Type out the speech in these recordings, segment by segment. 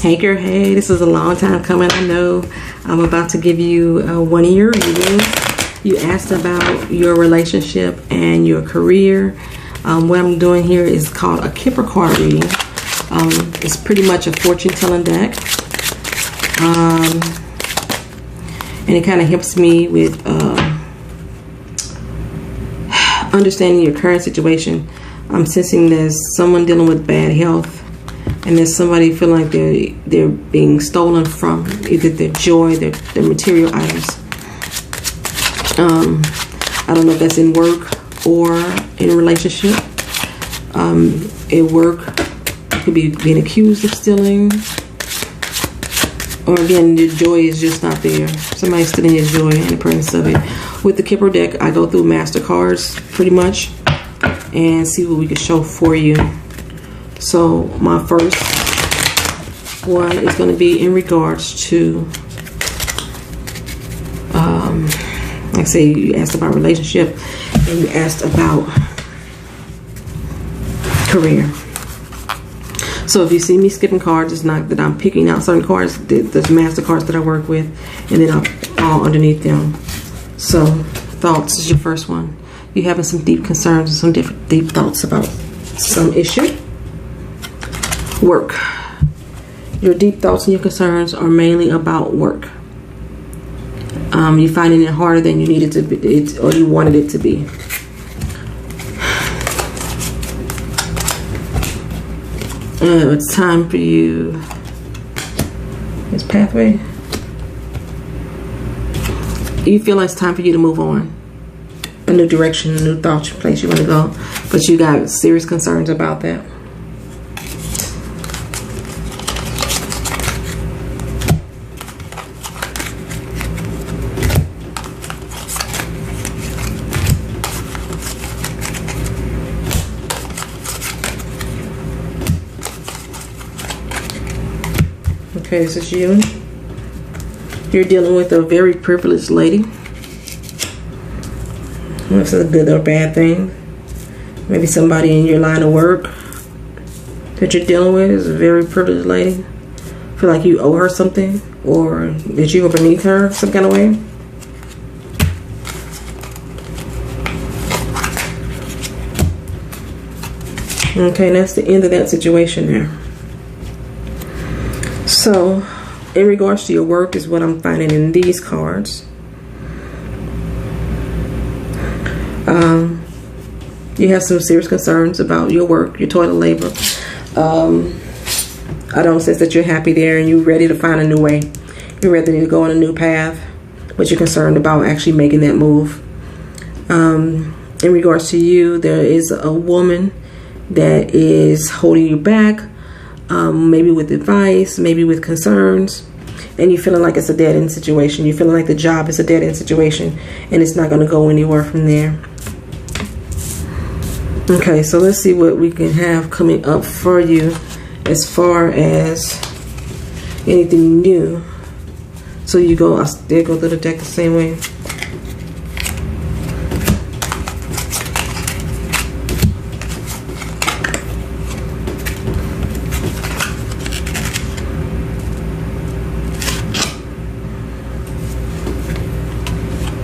Hey girl, hey, this is a long time coming. I know. I'm about to give you one of your readings. You asked about your relationship and your career. What I'm doing here is called a Kipper card reading. It's pretty much a fortune telling deck. And it kind of helps me with understanding your current situation. I'm sensing there's someone dealing with bad health. And there's somebody feeling like they're being stolen from, either their joy, their material items. I don't know if that's in work or in a relationship. At work, you could be being accused of stealing. Or again, your joy is just not there. Somebody's stealing your joy in the presence of it. With the Kipper deck, I go through MasterCards pretty much and see what we can show for you. So my first one is going to be in regards to, like I say, you asked about relationship and you asked about career. So if you see me skipping cards, it's not that I'm picking out certain cards. There's master cards that I work with, and then I'll all underneath them. So thoughts is your first one. You're having some deep concerns and some different deep thoughts about some issue. Work. Your deep thoughts and your concerns are mainly about work. You're finding it harder than you needed to be, or you wanted it to be. It's time for you. It's pathway. You feel like it's time for you to move on. A new direction, a new thought, place you want to go. But you got serious concerns about that. Okay, this is you. You're dealing with a very privileged lady. This is a good or bad thing. Maybe somebody in your line of work that you're dealing with is a very privileged lady. Feel like you owe her something, or that you are beneath her some kind of way. Okay, that's the end of that situation there. So, in regards to your work is what I'm finding in these cards. You have some serious concerns about your work, your toil and labor. I don't sense that you're happy there and you're ready to find a new way. You're ready to go on a new path, but you're concerned about actually making that move. In regards to you, there is a woman that is holding you back. Maybe with advice, maybe with concerns, and you're feeling like it's a dead-end situation. You're feeling like the job is a dead-end situation and it's not going to go anywhere from there. Okay, so let's see what we can have coming up for you as far as anything new. So you go, I'll still go through the deck the same way.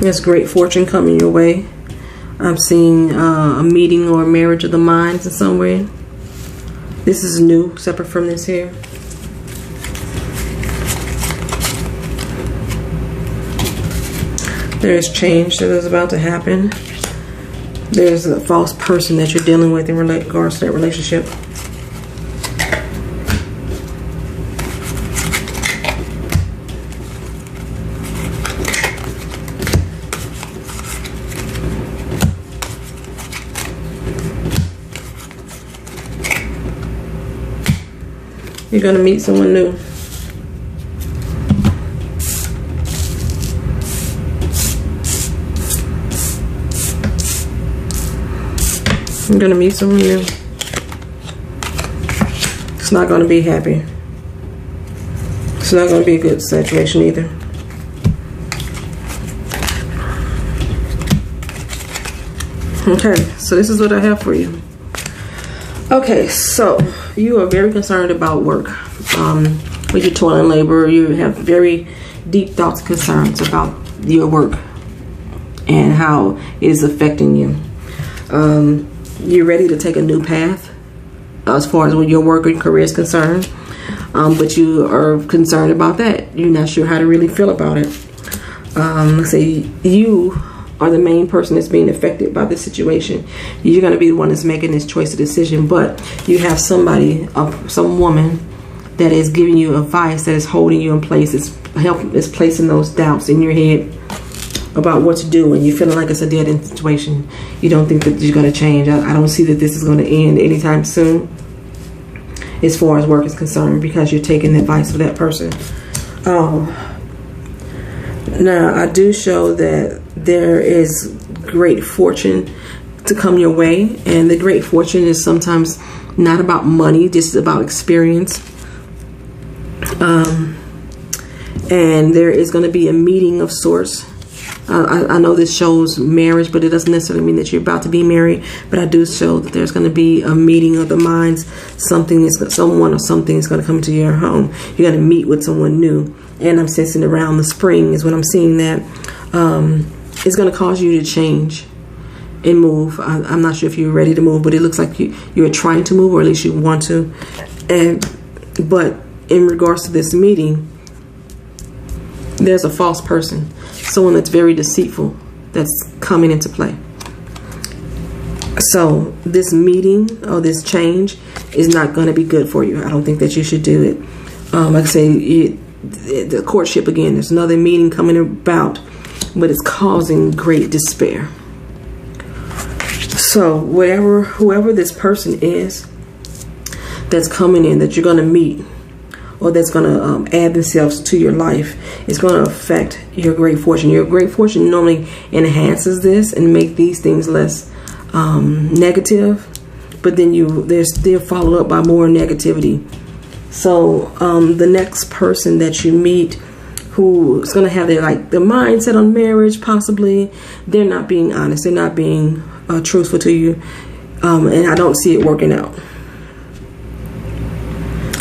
There's great fortune coming your way. I'm seeing a meeting or a marriage of the minds in some way. This is new, separate from this here. There's change that is about to happen. There's a false person that you're dealing with in regards to that relationship. You're going to meet someone new. You're going to meet someone new. It's not going to be happy. It's not going to be a good situation either. Okay, so this is what I have for you. Okay, so you are very concerned about work. with your toil and labor. You have very deep thoughts and concerns about your work and how it is affecting you. You're ready to take a new path as far as your work and career is concerned, but you are concerned about that. You're not sure how to really feel about it. Say you are the main person that's being affected by this situation. You're going to be the one that's making this choice or decision, but you have somebody, some woman that is giving you advice, that is holding you in place, is placing those doubts in your head about what to do, and you're feeling like it's a dead-end situation. You don't think that you're going to change. I don't see that this is going to end anytime soon as far as work is concerned, because you're taking the advice of that person. Now, I do show that there is great fortune to come your way, and the great fortune is sometimes not about money, just about experience. And there is going to be a meeting of sorts. I know this shows marriage, but it doesn't necessarily mean that you're about to be married. But I do show that there's going to be a meeting of the minds. Someone or something is going to come to your home. You're going to meet with someone new. And I'm sensing around the spring is when I'm seeing that. It's going to cause you to change and move. I'm not sure if you're ready to move, but it looks like you're trying to move, or at least you want to. But in regards to this meeting, there's a false person, someone that's very deceitful, that's coming into play. So this meeting or this change is not going to be good for you. I don't think that you should do it. Like I say, the courtship again, there's another meeting coming about, but it's causing great despair. So whoever this person is that's coming in, that you're going to meet, or that's going to add themselves to your life, is going to affect your great fortune. Your great fortune normally enhances this and make these things less negative, but then they're still followed up by more negativity. So the next person that you meet, who is going to have their mindset on marriage, possibly, they're not being honest. They're not being truthful to you, and I don't see it working out.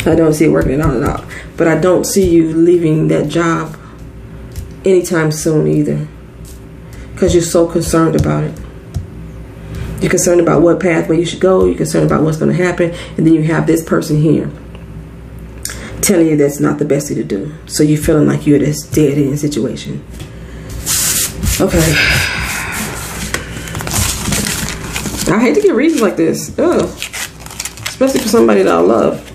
I don't see it working out at all. But I don't see you leaving that job anytime soon either, because you're so concerned about it. You're concerned about what pathway you should go. You're concerned about what's going to happen, and then you have this person here telling you that's not the best thing to do. So you're feeling like you're in this dead-end situation. Okay. I hate to get readings like this. Ugh. Especially for somebody that I love.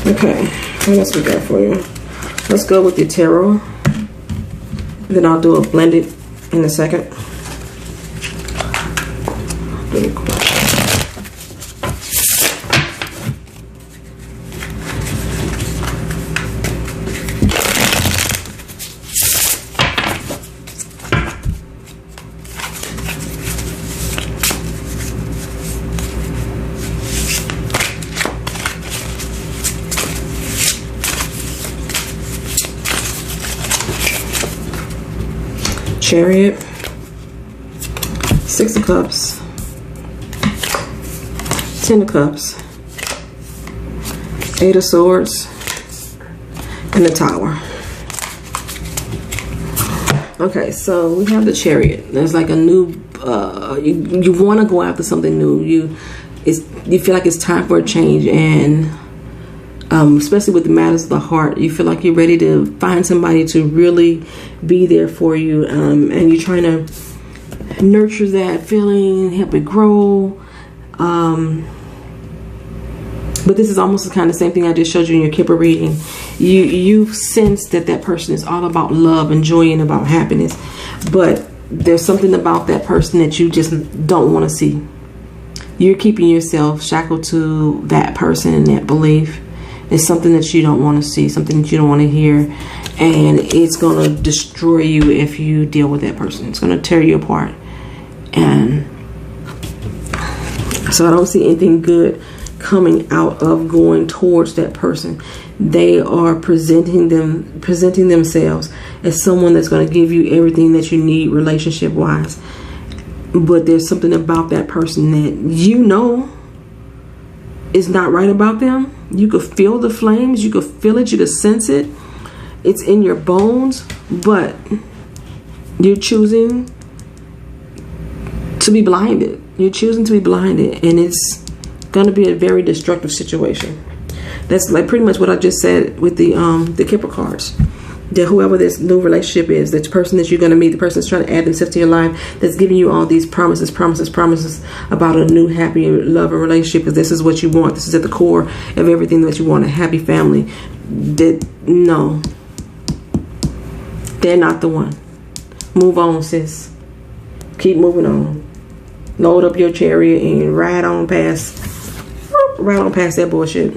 Okay. What else we got for you? Let's go with your tarot. Then I'll do a blended in a second. Really quick. Chariot, Six of Cups, Ten of Cups, Eight of Swords, and the Tower. Okay, so we have the Chariot. There's like a new, you want to go after something new. You feel like it's time for a change, and especially with the matters of the heart, you feel like you're ready to find somebody to really be there for you, and you're trying to nurture that feeling, help it grow. But this is almost the kind of same thing I just showed you in your Kipper reading. You sense that person is all about love and joy and about happiness, but there's something about that person that you just don't want to see. You're keeping yourself shackled to that person and that belief. It's something that you don't want to see, something that you don't want to hear, and it's going to destroy you if you deal with that person. It's going to tear you apart. And so I don't see anything good coming out of going towards that person. They are presenting themselves as someone that's going to give you everything that you need relationship wise, but there's something about that person that you know is not right about them. You could feel the flames. You could feel it. You could sense it. It's in your bones. But you're choosing to be blinded. You're choosing to be blinded. And it's going to be a very destructive situation. That's like pretty much what I just said with the Kipper cards. That whoever this new relationship is, that person that you're going to meet, the person that's trying to add themselves to your life, that's giving you all these promises about a new happy love and relationship, because this is what you want. This is at the core of everything that you want, a happy family. No, they're not the one. Move on, sis. Keep moving on. Load up your chariot and ride on past that bullshit.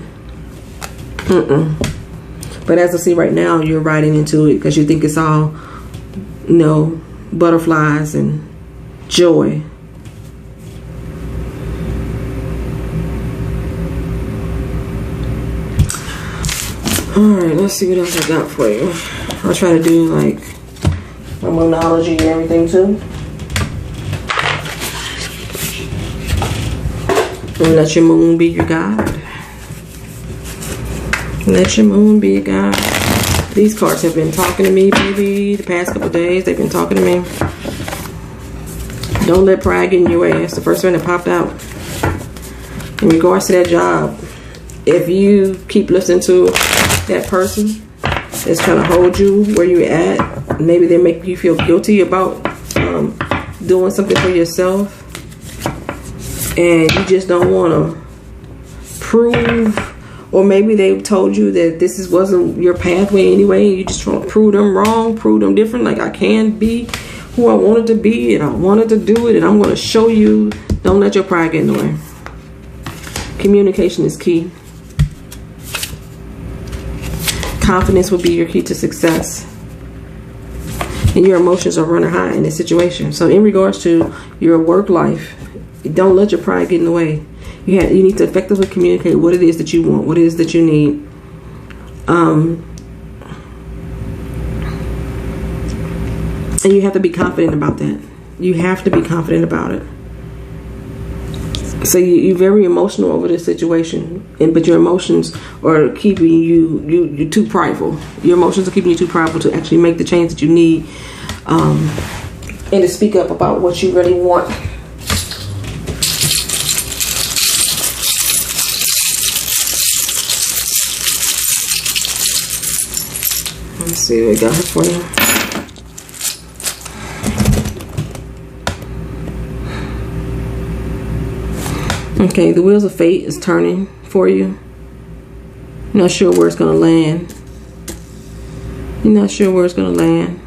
But as I see right now, you're riding into it because you think it's all, butterflies and joy. Alright, let's see what else I got for you. I'll try to do like my monology and everything too. And let your moon be your guide. Let your moon be a guide. These cards have been talking to me, baby, the past couple days. They've been talking to me. Don't let pride get in your way. That's the first one that popped out. In regards to that job, if you keep listening to that person that's trying to hold you where you're at, maybe they make you feel guilty about doing something for yourself, and you just don't want to prove. Or maybe they told you that this wasn't your pathway anyway. You just trying to prove them wrong, prove them different. Like, I can be who I wanted to be, and I wanted to do it, and I'm going to show you. Don't let your pride get in the way. Communication is key. Confidence will be your key to success. And your emotions are running high in this situation. So in regards to your work life, don't let your pride get in the way. You need to effectively communicate what it is that you want, what it is that you need. And you have to be confident about that. You have to be confident about it. So you're very emotional over this situation, but your emotions are keeping you're too prideful. Your emotions are keeping you too prideful to actually make the change that you need, and to speak up about what you really want. Let's see what we got here for you. Okay, the wheels of fate is turning for you. You're not sure where it's going to land. You're not sure where it's going to land.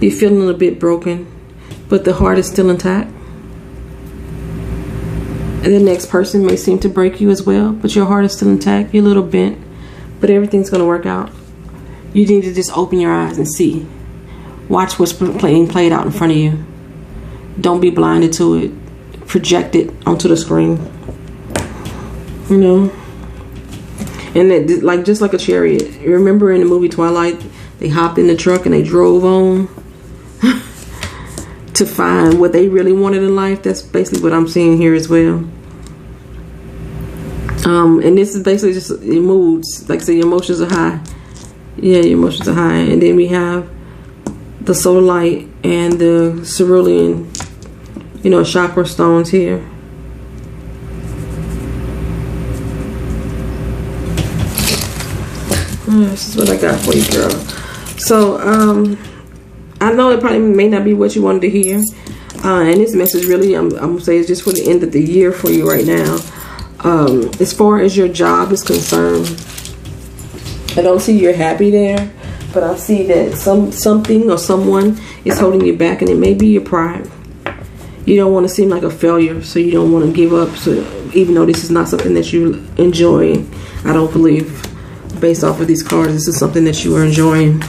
You're feeling a bit broken, but the heart is still intact. And the next person may seem to break you as well, but your heart is still intact. You're a little bent, but everything's going to work out. You need to just open your eyes and see. Watch what's being played out in front of you. Don't be blinded to it. Project it onto the screen. And that, like, just like a chariot. Remember in the movie Twilight, they hopped in the truck and they drove on to find what they really wanted in life. That's basically what I'm seeing here as well. And this is basically just your moods. Like I said, your emotions are high. Yeah, your emotions are high. And then we have the solar light and the cerulean, chakra stones here. This is what I got for you, girl. So, I know it probably may not be what you wanted to hear. And this message really, I'm going to say, is just for the end of the year for you right now. As far as your job is concerned, I don't see you're happy there, but I see that something or someone is holding you back, and it may be your pride. You don't want to seem like a failure, so you don't want to give up. So even though this is not something that you enjoy, I don't believe, based off of these cards, this is something that you are enjoying,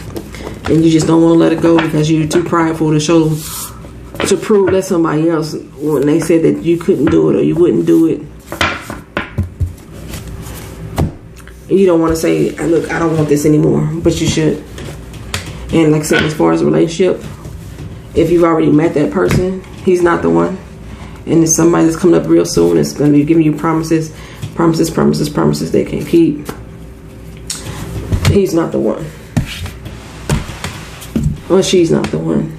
and you just don't want to let it go because you're too prideful to prove that somebody else when they said that you couldn't do it or you wouldn't do it. And you don't want to say, look, I don't want this anymore, but you should. And like I said, as far as a relationship, if you've already met that person, he's not the one. And it's somebody that's coming up real soon. It's going to be giving you promises. Promises, promises, promises they can't keep. He's not the one. Well, she's not the one.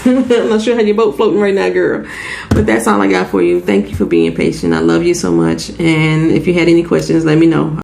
I'm not sure how your boat floating right now, girl. But that's all I got for you. Thank you for being patient. I love you so much. And if you had any questions, let me know.